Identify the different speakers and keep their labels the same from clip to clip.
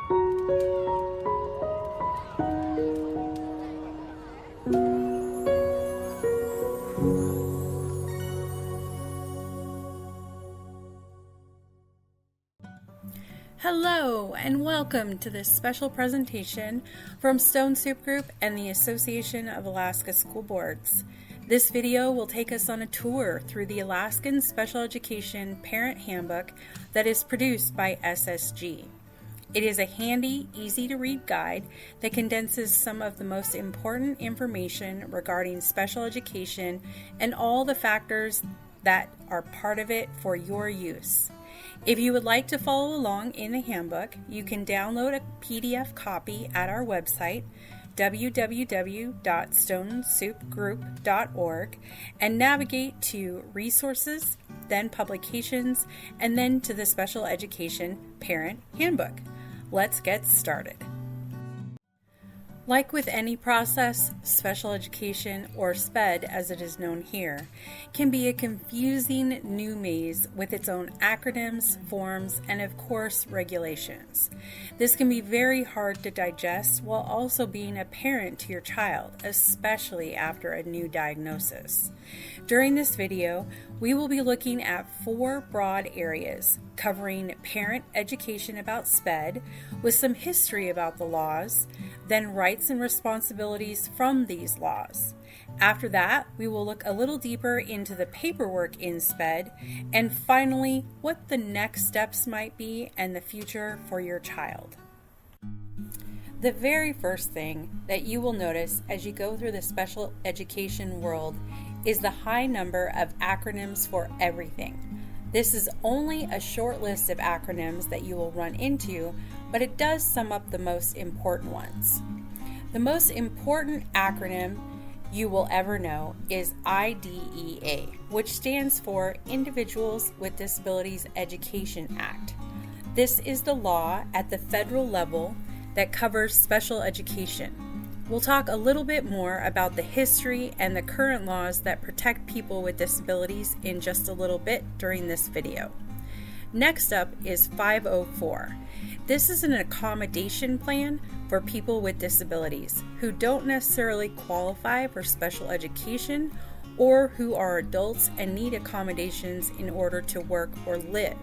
Speaker 1: Hello and welcome to this special presentation from Stone Soup Group and the Association of Alaska School Boards. This video will take us on a tour through the Alaskan Special Education Parent Handbook that is produced by SSG. It is a handy, easy-to-read guide that condenses some of the most important information regarding special education and all the factors that are part of it for your use. If you would like to follow along in the handbook, you can download a PDF copy at our website, www.stonesoupgroup.org, and navigate to Resources, then Publications, and then to the Special Education Parent Handbook. Let's get started. Like with any process, special education, or SPED as it is known here, can be a confusing new maze with its own acronyms, forms, and of course regulations. This can be very hard to digest while also being a parent to your child, especially after a new diagnosis. During this video, we will be looking at 4 broad areas covering parent education about SPED with some history about the laws, then rights and responsibilities from these laws. After that, we will look a little deeper into the paperwork in SPED, and finally, what the next steps might be and the future for your child. The very first thing that you will notice as you go through the special education world is the high number of acronyms for everything. This is only a short list of acronyms that you will run into, but it does sum up the most important ones. The most important acronym you will ever know is IDEA, which stands for Individuals with Disabilities Education Act. This is the law at the federal level that covers special education. We'll talk a little bit more about the history and the current laws that protect people with disabilities in just a little bit during this video. Next up is 504. This is an accommodation plan for people with disabilities who don't necessarily qualify for special education or who are adults and need accommodations in order to work or live.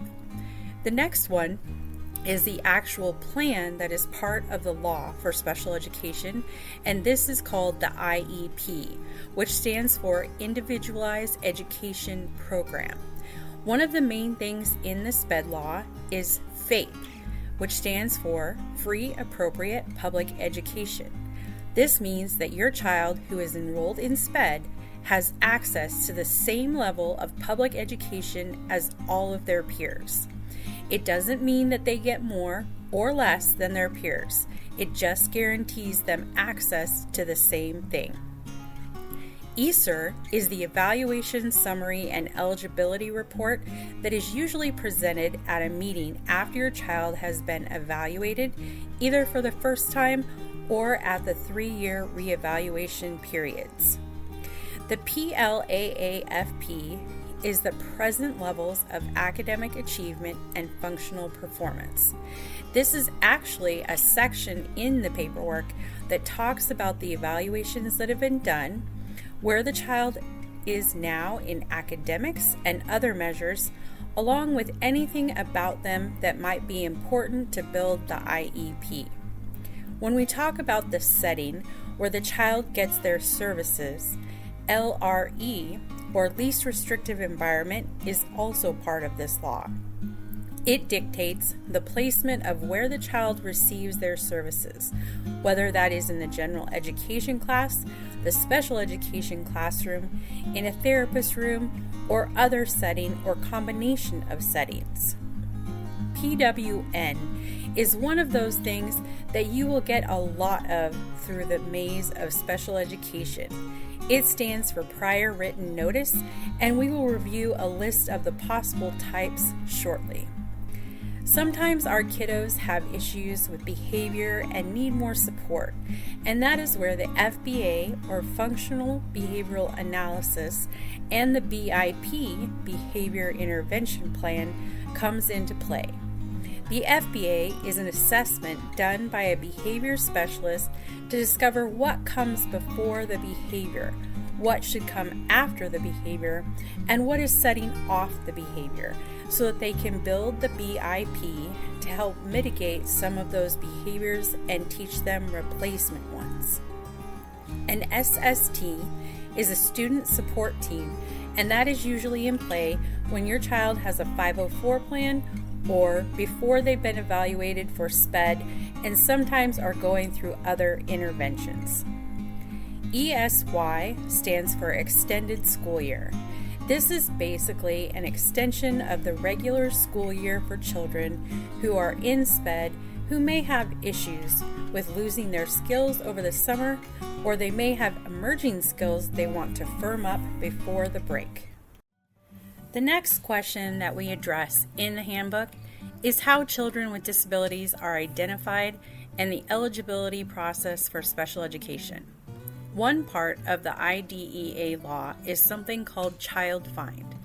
Speaker 1: The next one is the actual plan that is part of the law for special education, and this is called the IEP, which stands for Individualized Education Program. One of the main things in the SPED law is FAPE, which stands for Free Appropriate Public Education. This means that your child who is enrolled in SPED has access to the same level of public education as all of their peers. It doesn't mean that they get more or less than their peers. It just guarantees them access to the same thing. ESER is the Evaluation Summary and Eligibility Report that is usually presented at a meeting after your child has been evaluated, either for the first time or at the 3-year reevaluation periods. The PLAAFP is the present levels of academic achievement and functional performance. This is actually a section in the paperwork that talks about the evaluations that have been done, where the child is now in academics and other measures, along with anything about them that might be important to build the IEP. When we talk about the setting where the child gets their services, LRE, or least restrictive environment, is also part of this law. It dictates the placement of where the child receives their services, whether that is in the general education class, the special education classroom, in a therapist room, or other setting or combination of settings. PWN is one of those things that you will get a lot of through the maze of special education. It stands for prior written notice, and we will review a list of the possible types shortly. Sometimes our kiddos have issues with behavior and need more support, and that is where the FBA, or Functional Behavioral Analysis, and the BIP, Behavior Intervention Plan, comes into play. The FBA is an assessment done by a behavior specialist to discover what comes before the behavior, what should come after the behavior, and what is setting off the behavior, so that they can build the BIP to help mitigate some of those behaviors and teach them replacement ones. An SST is a student support team, and that is usually in play when your child has a 504 plan or before they've been evaluated for SPED and sometimes are going through other interventions. ESY stands for Extended School Year. This is basically an extension of the regular school year for children who are in SPED who may have issues with losing their skills over the summer, or they may have emerging skills they want to firm up before the break. The next question that we address in the handbook is how children with disabilities are identified and the eligibility process for special education. One part of the IDEA law is something called Child Find.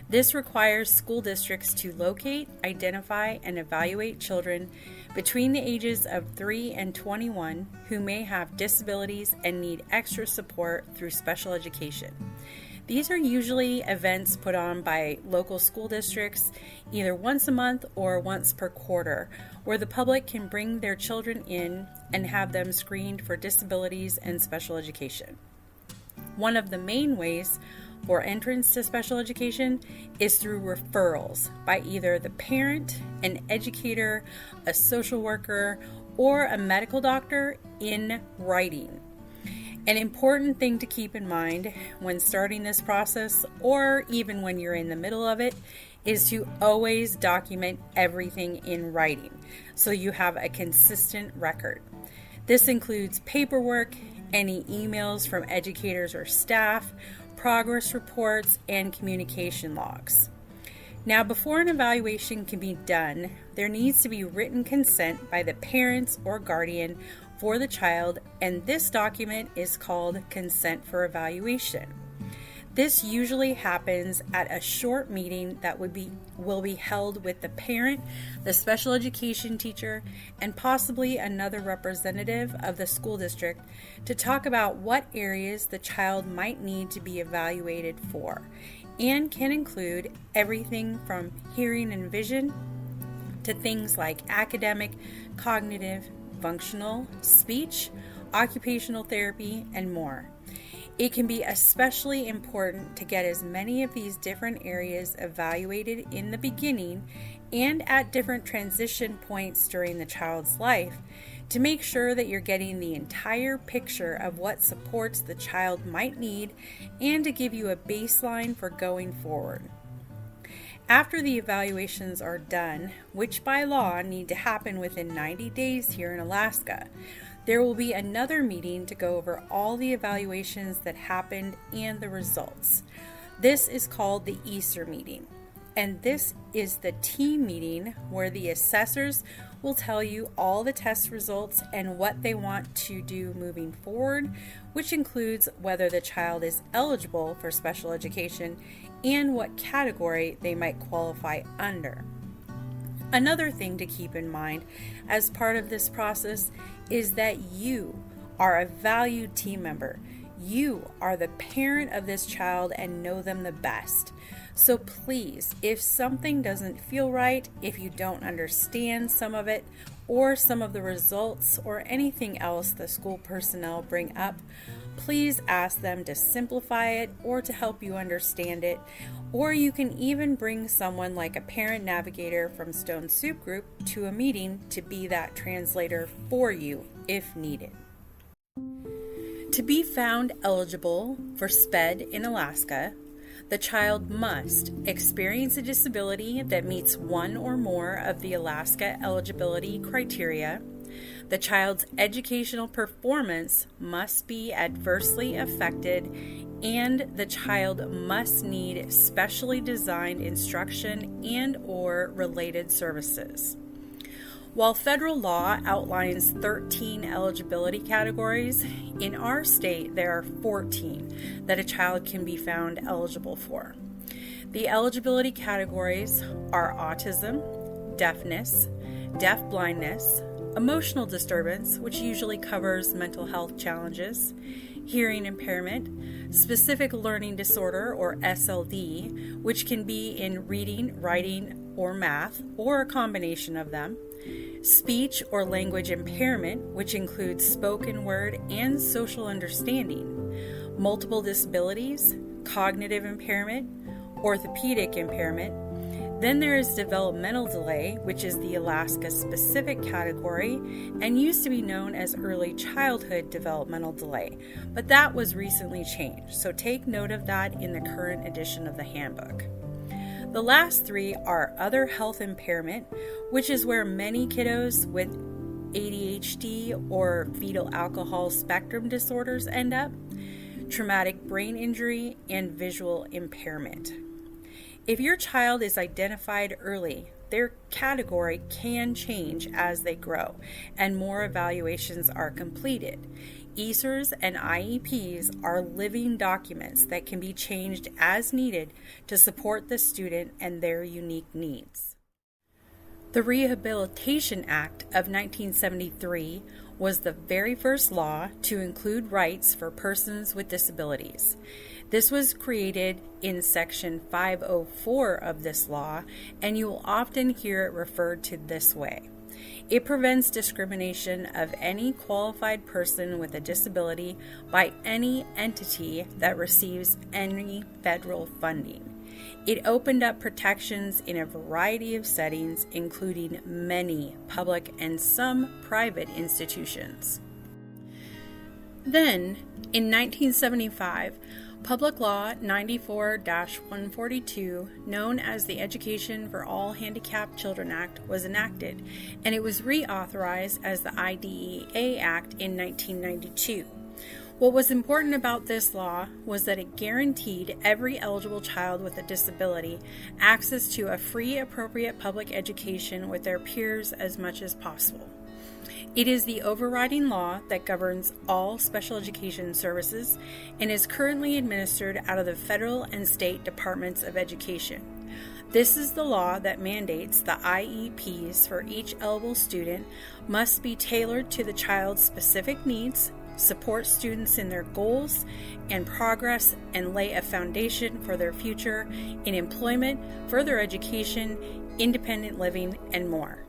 Speaker 1: This requires school districts to locate, identify, and evaluate children between the ages of 3 and 21 who may have disabilities and need extra support through special education. These are usually events put on by local school districts either once a month or once per quarter, where the public can bring their children in and have them screened for disabilities and special education. One of the main ways for entrance to special education is through referrals by either the parent, an educator, a social worker, or a medical doctor in writing. An important thing to keep in mind when starting this process, or even when you're in the middle of it, is to always document everything in writing so you have a consistent record. This includes paperwork, any emails from educators or staff, progress reports, and communication logs. Now, before an evaluation can be done, there needs to be written consent by the parents or guardian for the child, and this document is called Consent for Evaluation. This usually happens at a short meeting that will be held with the parent, the special education teacher, and possibly another representative of the school district to talk about what areas the child might need to be evaluated for, and can include everything from hearing and vision to things like academic, cognitive, functional, speech, occupational therapy, and more. It can be especially important to get as many of these different areas evaluated in the beginning and at different transition points during the child's life to make sure that you're getting the entire picture of what supports the child might need and to give you a baseline for going forward. After the evaluations are done, which by law need to happen within 90 days here in Alaska, there will be another meeting to go over all the evaluations that happened and the results. This is called the Easter meeting, and this is the team meeting where the assessors will tell you all the test results and what they want to do moving forward, which includes whether the child is eligible for special education and what category they might qualify under. Another thing to keep in mind as part of this process is that you are a valued team member. You are the parent of this child and know them the best. So please, if something doesn't feel right, if you don't understand some of it, or some of the results, or anything else the school personnel bring up, please ask them to simplify it or to help you understand it. Or you can even bring someone like a parent navigator from Stone Soup Group to a meeting to be that translator for you if needed. To be found eligible for SPED in Alaska, the child must experience a disability that meets one or more of the Alaska eligibility criteria. The child's educational performance must be adversely affected, and the child must need specially designed instruction and/or related services. While federal law outlines 13 eligibility categories, in our state there are 14 that a child can be found eligible for. The eligibility categories are autism, deafness, deaf-blindness, emotional disturbance, which usually covers mental health challenges, hearing impairment, specific learning disorder or SLD, which can be in reading, writing, or math, or a combination of them, speech or language impairment, which includes spoken word and social understanding, multiple disabilities, cognitive impairment, orthopedic impairment. Then there is developmental delay, which is the Alaska specific category and used to be known as early childhood developmental delay, but that was recently changed, so take note of that in the current edition of the handbook. The last three are other health impairment, which is where many kiddos with ADHD or fetal alcohol spectrum disorders end up, traumatic brain injury, and visual impairment. If your child is identified early, their category can change as they grow and more evaluations are completed. ESERs and IEPs are living documents that can be changed as needed to support the student and their unique needs. The Rehabilitation Act of 1973 was the very first law to include rights for persons with disabilities. This was created in Section 504 of this law, and you will often hear it referred to this way. It prevents discrimination of any qualified person with a disability by any entity that receives any federal funding. It opened up protections in a variety of settings, including many public and some private institutions. Then, in 1975, Public Law 94-142, known as the Education for All Handicapped Children Act, was enacted, and it was reauthorized as the IDEA Act in 1992. What was important about this law was that it guaranteed every eligible child with a disability access to a free, appropriate public education with their peers as much as possible. It is the overriding law that governs all special education services and is currently administered out of the federal and state departments of education. This is the law that mandates the IEPs for each eligible student must be tailored to the child's specific needs, support students in their goals and progress, and lay a foundation for their future in employment, further education, independent living, and more.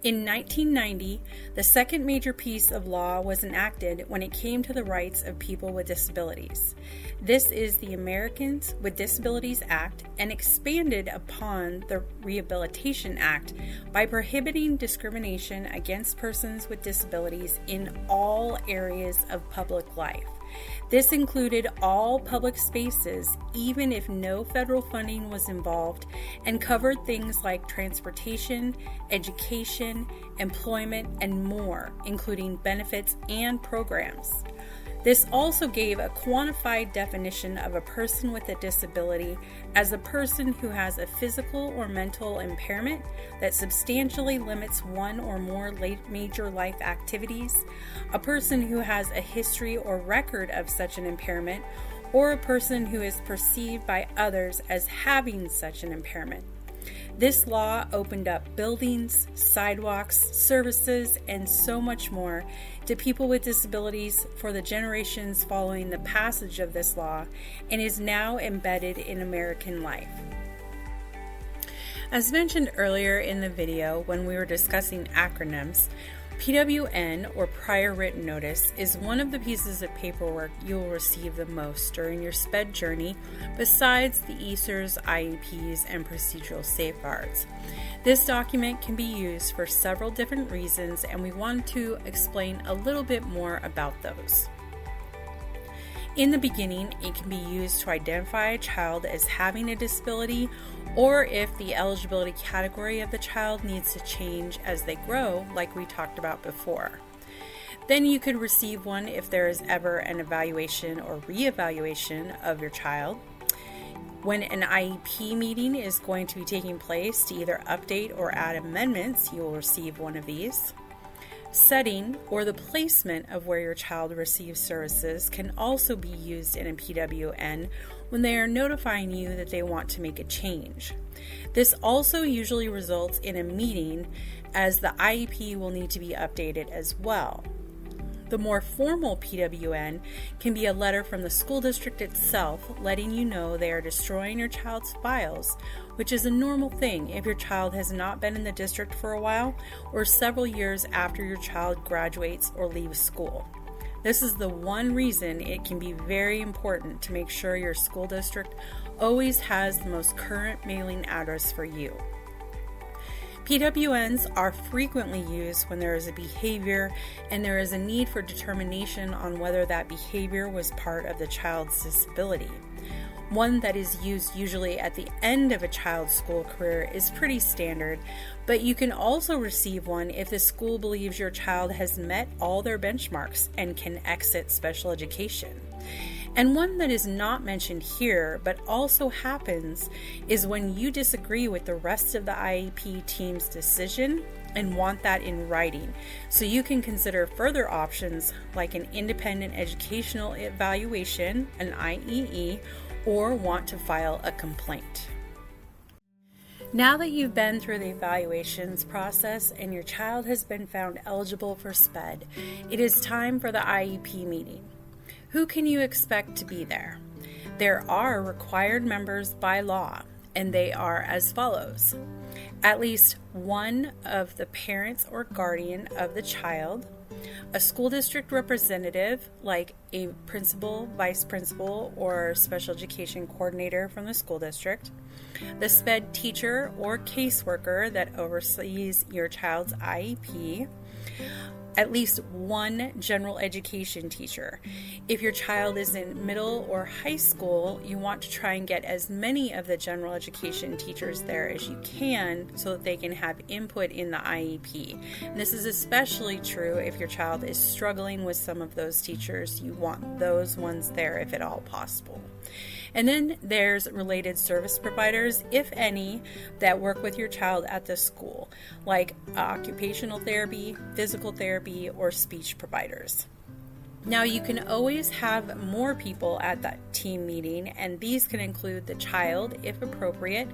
Speaker 1: In 1990, the second major piece of law was enacted when it came to the rights of people with disabilities. This is the Americans with Disabilities Act and expanded upon the Rehabilitation Act by prohibiting discrimination against persons with disabilities in all areas of public life. This included all public spaces, even if no federal funding was involved, and covered things like transportation, education, employment, and more, including benefits and programs. This also gave a quantified definition of a person with a disability as a person who has a physical or mental impairment that substantially limits one or more major life activities, a person who has a history or record of such an impairment, or a person who is perceived by others as having such an impairment. This law opened up buildings, sidewalks, services, and so much more to people with disabilities for the generations following the passage of this law and is now embedded in American life. As mentioned earlier in the video when we were discussing acronyms, PWN, or Prior Written Notice, is one of the pieces of paperwork you will receive the most during your SPED journey, besides the ESERs, IEPs, and procedural safeguards. This document can be used for several different reasons, and we want to explain a little bit more about those. In the beginning, it can be used to identify a child as having a disability, or if the eligibility category of the child needs to change as they grow, like we talked about before. Then you could receive one if there is ever an evaluation or reevaluation of your child. When an IEP meeting is going to be taking place to either update or add amendments, you will receive one of these. Setting or the placement of where your child receives services can also be used in a PWN when they are notifying you that they want to make a change. This also usually results in a meeting, as the IEP will need to be updated as well. The more formal PWN can be a letter from the school district itself letting you know they are destroying your child's files, which is a normal thing if your child has not been in the district for a while or several years after your child graduates or leaves school. This is the one reason it can be very important to make sure your school district always has the most current mailing address for you. PWNs are frequently used when there is a behavior and there is a need for determination on whether that behavior was part of the child's disability. One that is used usually at the end of a child's school career is pretty standard, but you can also receive one if the school believes your child has met all their benchmarks and can exit special education. And one that is not mentioned here, but also happens, is when you disagree with the rest of the IEP team's decision and want that in writing, so you can consider further options like an independent educational evaluation, an IEE, or want to file a complaint. Now that you've been through the evaluations process and your child has been found eligible for SPED, it is time for the IEP meeting. Who can you expect to be there? There are required members by law, and they are as follows. At least one of the parents or guardian of the child, a school district representative like a principal, vice principal, or special education coordinator from the school district, the SPED teacher or caseworker that oversees your child's IEP, at least one general education teacher. If your child is in middle or high school, you want to try and get as many of the general education teachers there as you can so that they can have input in the IEP. And this is especially true if your child is struggling with some of those teachers. You want those ones there if at all possible. And then there's related service providers, if any, that work with your child at the school, like occupational therapy, physical therapy, or speech providers. Now, you can always have more people at that team meeting, and these can include the child, if appropriate,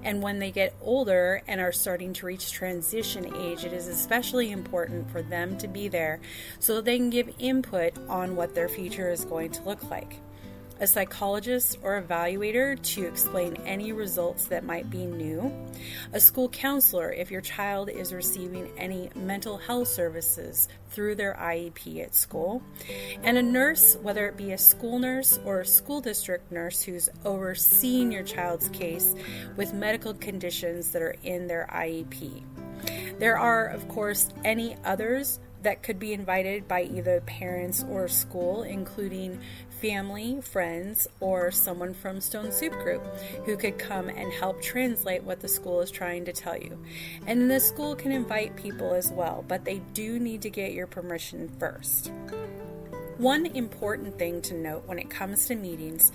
Speaker 1: and when they get older and are starting to reach transition age, it is especially important for them to be there so that they can give input on what their future is going to look like. A psychologist or evaluator to explain any results that might be new, a school counselor if your child is receiving any mental health services through their IEP at school, and a nurse, whether it be a school nurse or a school district nurse who's overseeing your child's case with medical conditions that are in their IEP. There are, of course, any others that could be invited by either parents or school, including family, friends, or someone from Stone Soup Group who could come and help translate what the school is trying to tell you. And the school can invite people as well, but they do need to get your permission first. One important thing to note when it comes to meetings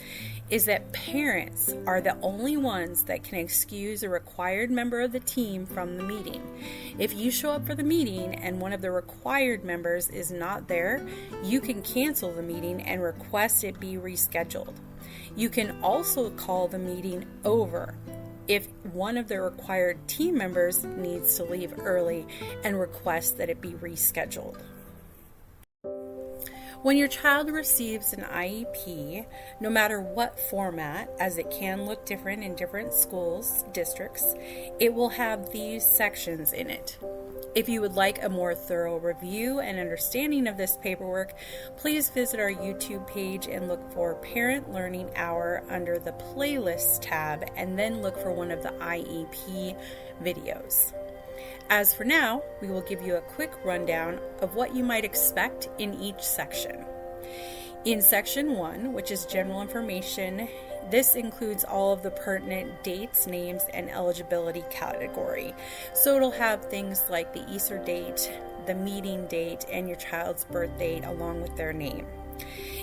Speaker 1: is that parents are the only ones that can excuse a required member of the team from the meeting. If you show up for the meeting and one of the required members is not there, you can cancel the meeting and request it be rescheduled. You can also call the meeting over if one of the required team members needs to leave early and request that it be rescheduled. When your child receives an IEP, no matter what format, as it can look different in different schools, districts, it will have these sections in it. If you would like a more thorough review and understanding of this paperwork, please visit our YouTube page and look for Parent Learning Hour under the Playlists tab, and then look for one of the IEP videos. As for now, we will give you a quick rundown of what you might expect in each section. In Section 1, which is general information, this includes all of the pertinent dates, names, and eligibility category. So it'll have things like the Easter date, the meeting date, and your child's birth date along with their name.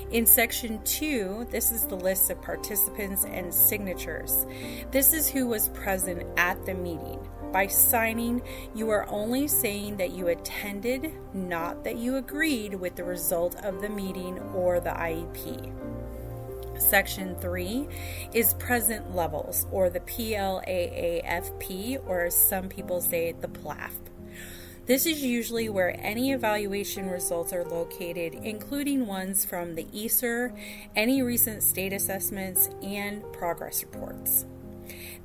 Speaker 1: In Section 2, this is the list of participants and signatures. This is who was present at the meeting. By signing, you are only saying that you attended, not that you agreed with the result of the meeting or the IEP. Section 3 is present levels, or the PLAAFP, or as some people say, the PLAF. This is usually where any evaluation results are located, including ones from the ESER, any recent state assessments, and progress reports.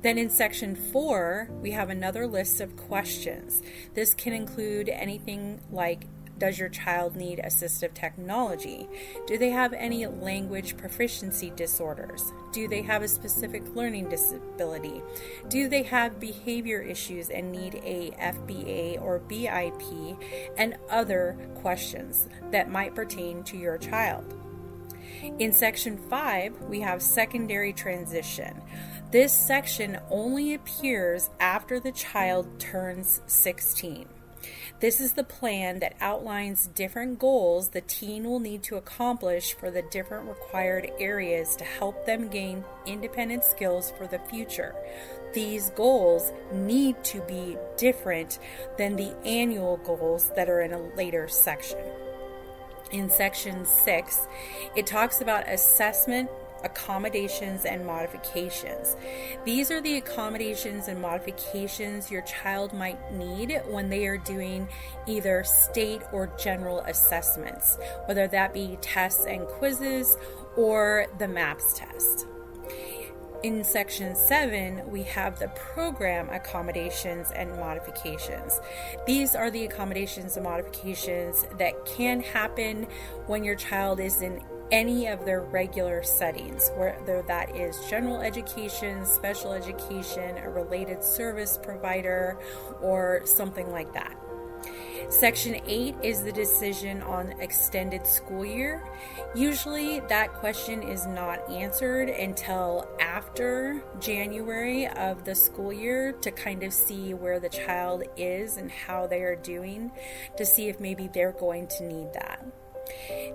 Speaker 1: Then in Section 4, we have another list of questions. This can include anything like, does your child need assistive technology? Do they have any language proficiency disorders? Do they have a specific learning disability? Do they have behavior issues and need a FBA or BIP? And other questions that might pertain to your child. In Section 5, we have secondary transition. This section only appears after the child turns 16. This is the plan that outlines different goals the teen will need to accomplish for the different required areas to help them gain independent skills for the future. These goals need to be different than the annual goals that are in a later section. In Section 6, it talks about assessment, accommodations, and modifications. These are the accommodations and modifications your child might need when they are doing either state or general assessments, whether that be tests and quizzes or the MAPS test. In Section 7, we have the program accommodations and modifications. These are the accommodations and modifications that can happen when your child is in any of their regular settings, whether that is general education, special education, a related service provider, or something like that. Section 8 is the decision on extended school year. Usually that question is not answered until after January of the school year to kind of see where the child is and how they are doing, to see if maybe they're going to need that.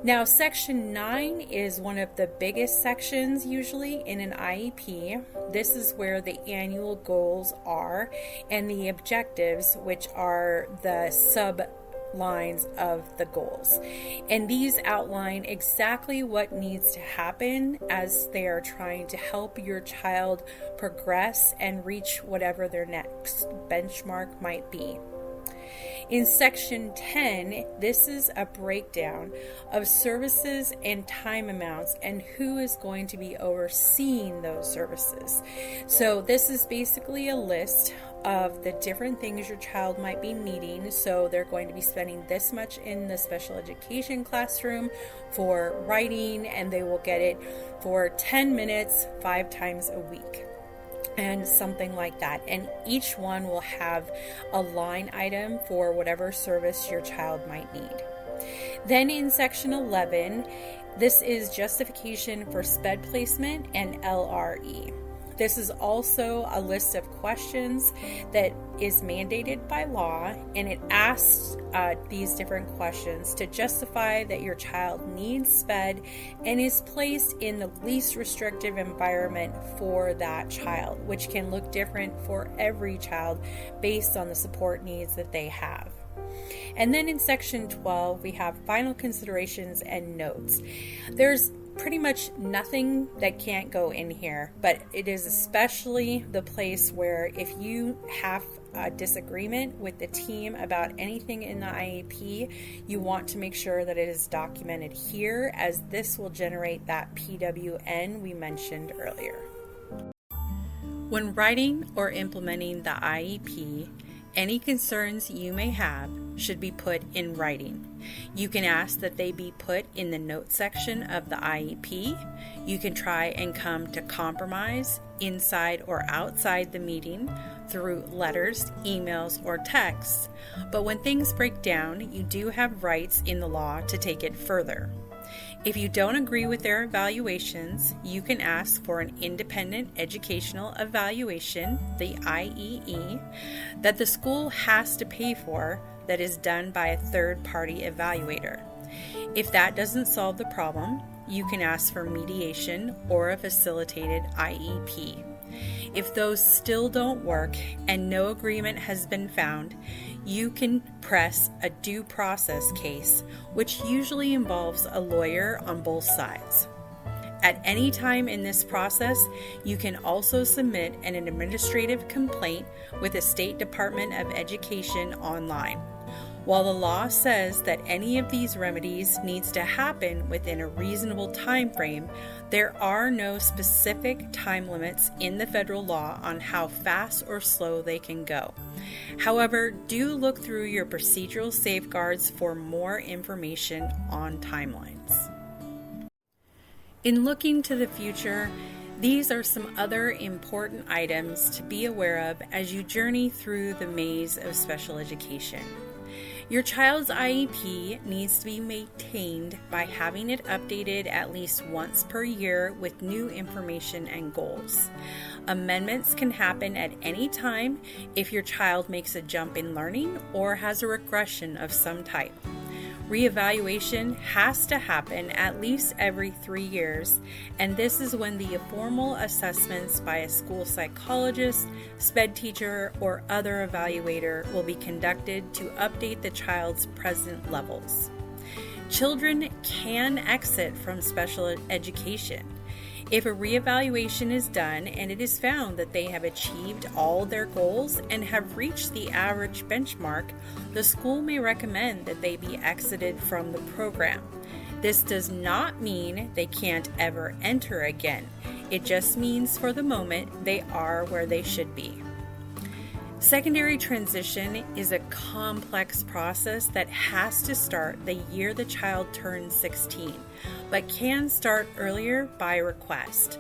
Speaker 1: Now, Section 9 is one of the biggest sections usually in an IEP. This is where the annual goals are and the objectives, which are the sub-lines of the goals. And these outline exactly what needs to happen as they are trying to help your child progress and reach whatever their next benchmark might be. In Section 10, this is a breakdown of services and time amounts and who is going to be overseeing those services. So this is basically a list of the different things your child might be needing. So they're going to be spending this much in the special education classroom for writing, and they will get it for 10 minutes 5 times a week. And something like that. And each one will have a line item for whatever service your child might need. Then in Section 11, this is justification for SPED placement and LRE. This is also a list of questions that is mandated by law, and it asks these different questions to justify that your child needs SPED and is placed in the least restrictive environment for that child, which can look different for every child based on the support needs that they have. And then in Section 12, we have final considerations and notes. There's pretty much nothing that can't go in here, but it is especially the place where if you have a disagreement with the team about anything in the IEP, you want to make sure that it is documented here, as this will generate that PWN we mentioned earlier. When writing or implementing the IEP, any concerns you may have should be put in writing. You can ask that they be put in the notes section of the IEP. You can try and come to compromise inside or outside the meeting through letters, emails, or texts. But when things break down, you do have rights in the law to take it further. If you don't agree with their evaluations, you can ask for an independent educational evaluation, the IEE, that the school has to pay for, that is done by a third-party evaluator. If that doesn't solve the problem, you can ask for mediation or a facilitated IEP. If those still don't work and no agreement has been found, you can press a due process case, which usually involves a lawyer on both sides. At any time in this process, you can also submit an administrative complaint with the State Department of Education online. While the law says that any of these remedies needs to happen within a reasonable time frame, there are no specific time limits in the federal law on how fast or slow they can go. However, do look through your procedural safeguards for more information on timelines. In looking to the future, these are some other important items to be aware of as you journey through the maze of special education. Your child's IEP needs to be maintained by having it updated at least once per year with new information and goals. Amendments can happen at any time if your child makes a jump in learning or has a regression of some type. Reevaluation has to happen at least every 3 years, and this is when the formal assessments by a school psychologist, SPED teacher, or other evaluator will be conducted to update the child's present levels. Children can exit from special education. If a reevaluation is done and it is found that they have achieved all their goals and have reached the average benchmark, the school may recommend that they be exited from the program. This does not mean they can't ever enter again. It just means for the moment they are where they should be. Secondary transition is a complex process that has to start the year the child turns 16, but can start earlier by request.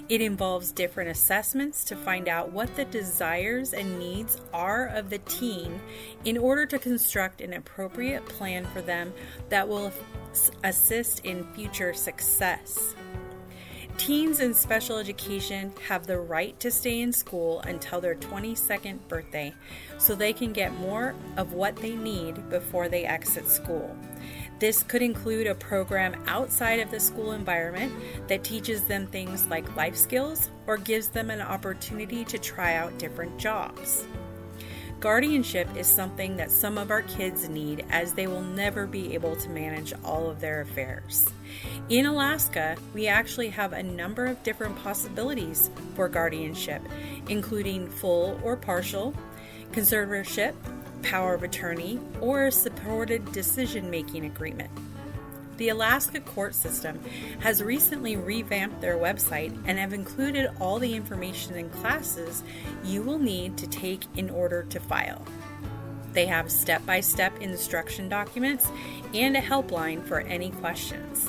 Speaker 1: It involves different assessments to find out what the desires and needs are of the teen in order to construct an appropriate plan for them that will assist in future success. Teens in special education have the right to stay in school until their 22nd birthday so they can get more of what they need before they exit school. This could include a program outside of the school environment that teaches them things like life skills or gives them an opportunity to try out different jobs. Guardianship is something that some of our kids need as they will never be able to manage all of their affairs. In Alaska, we actually have a number of different possibilities for guardianship, including full or partial, conservatorship, power of attorney, or a supported decision-making agreement. The Alaska court system has recently revamped their website and have included all the information and classes you will need to take in order to file. They have step-by-step instruction documents and a helpline for any questions.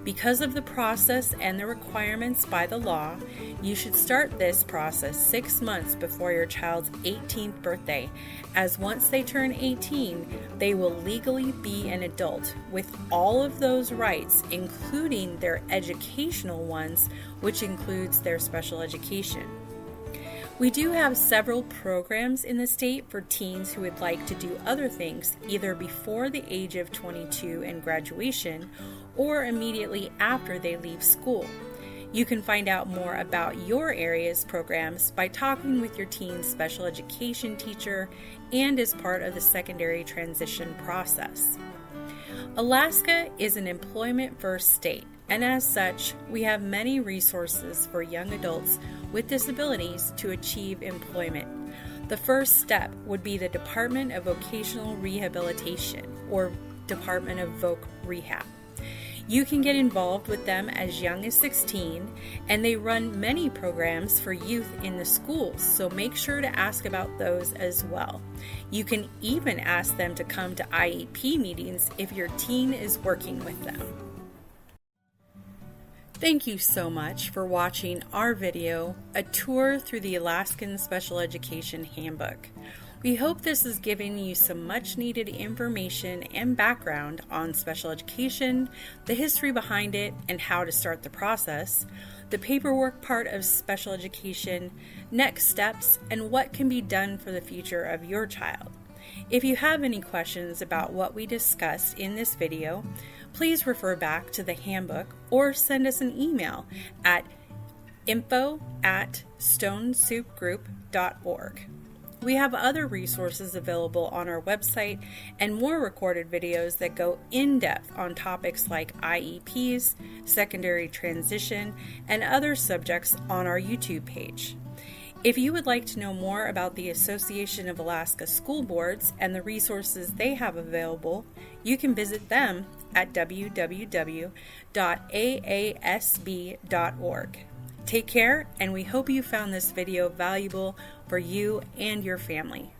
Speaker 1: Because of the process and the requirements by the law, you should start this process 6 months before your child's 18th birthday, as once they turn 18, they will legally be an adult with all of those rights, including their educational ones, which includes their special education. We do have several programs in the state for teens who would like to do other things either before the age of 22 and graduation or immediately after they leave school. You can find out more about your area's programs by talking with your teen's special education teacher and as part of the secondary transition process. Alaska is an employment-first state, and as such, we have many resources for young adults with disabilities to achieve employment. The first step would be the Department of Vocational Rehabilitation, or Department of Voc Rehab. You can get involved with them as young as 16, and they run many programs for youth in the schools, so make sure to ask about those as well. You can even ask them to come to IEP meetings if your teen is working with them. Thank you so much for watching our video, A Tour Through the Alaskan Special Education Handbook. We hope this has given you some much needed information and background on special education, the history behind it and how to start the process, the paperwork part of special education, next steps, and what can be done for the future of your child. If you have any questions about what we discussed in this video, please refer back to the handbook or send us an email at info@stonesoupgroup.org. We have other resources available on our website and more recorded videos that go in depth on topics like IEPs, secondary transition, and other subjects on our YouTube page. If you would like to know more about the Association of Alaska School Boards and the resources they have available, you can visit them at www.aasb.org. Take care, and we hope you found this video valuable for you and your family.